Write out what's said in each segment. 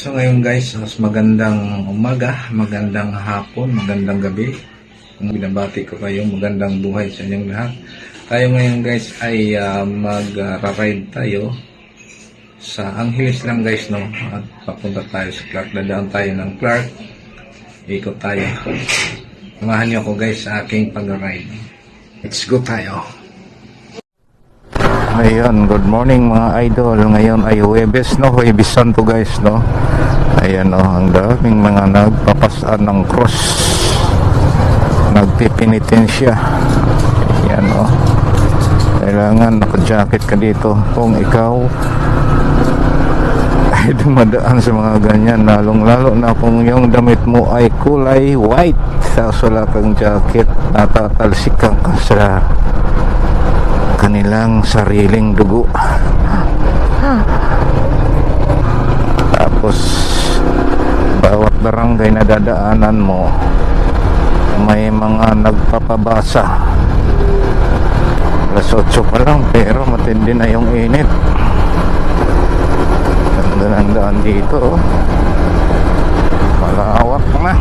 So ngayon guys, mas magandang umaga, magandang hapon, magandang gabi. Kung binabati ko kayo, magandang buhay sa inyong lahat. Tayo ngayon guys ay mag-ride tayo sa Angeles lang guys, no? At papunta tayo sa Clark. Dadaan tayo ng Clark. Ikot tayo. Samahan niyo ako guys sa aking pag-ride. Let's go tayo. Ayan, good morning mga idol. Ngayon ay Huwebes, no? Huwebes Santo guys, no? Ayan, no? Ang daming mga nagpapasaan ng cross, nagpipinitensya. Ayan, no? Kailangan naka-jacket ka dito kung ikaw ay dumadaan sa mga ganyan, lalong-lalo na kung yung damit mo ay kulay white. Tapos wala kang jacket, natatalsikan ka sa kanilang sariling dugo. Tapos bawat barangay na dadaanan mo may mga nagpapabasa. Alas 8 pa lang pero matindi na yung init. Ganda ng daan dito, oh. Malawak na.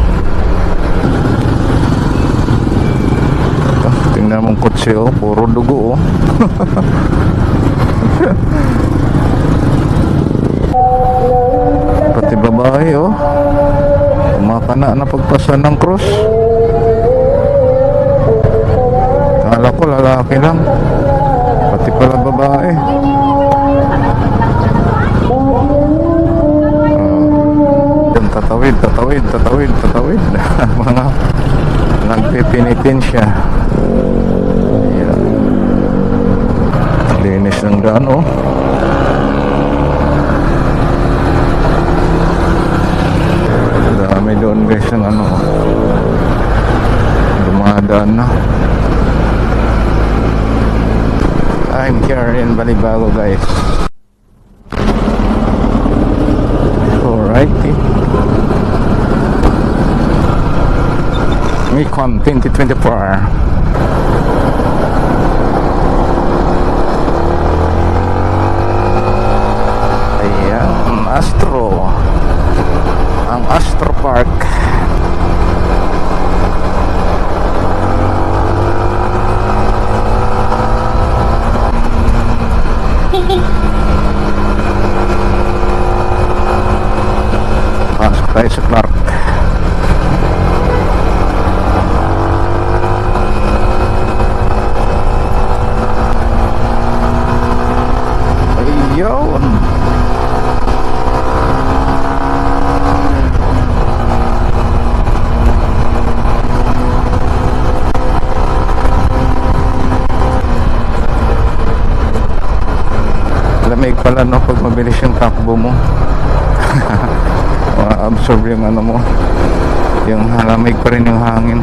Tingnan mong kotse, oh, puro dugo, oh. Pati babae, oh, kumakana na pagpasan ng cross. Kala ko lalaki lang, pati pala babae. Tatawid mga nagpipinitin siya. Ayan. Linis ng daan, oh. Dami doon guys ng ano, dumadaan na. I'm here in Balibago guys. Alrighty. Micon 2024. Ayan, Astro. Ang Astro Park. Pasok tayo sa Clark. Ayun. Lamig pala, no, pag mabilis yung takbo mo. Ma-absorb yung ano mo, yung halamig pa rin yung hangin.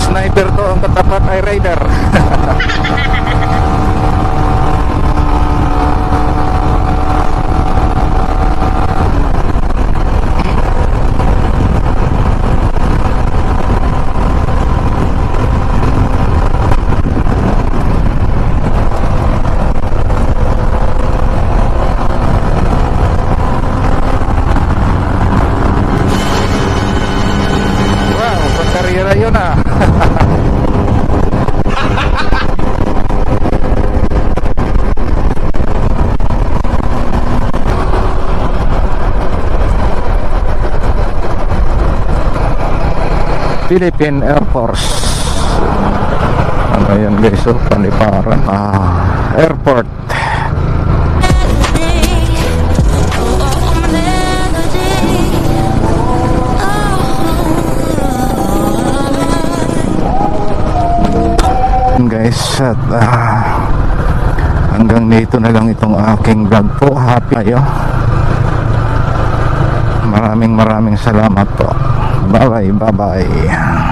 Sniper to ang katapat ay rider. Wow, pagkarera yun, ah. Philippine Air Force. Ano yan guys, oh, Paliparan Airport. Guys, at hanggang dito na lang itong aking vlog po. Happy kayo. Maraming salamat po. Bye bye.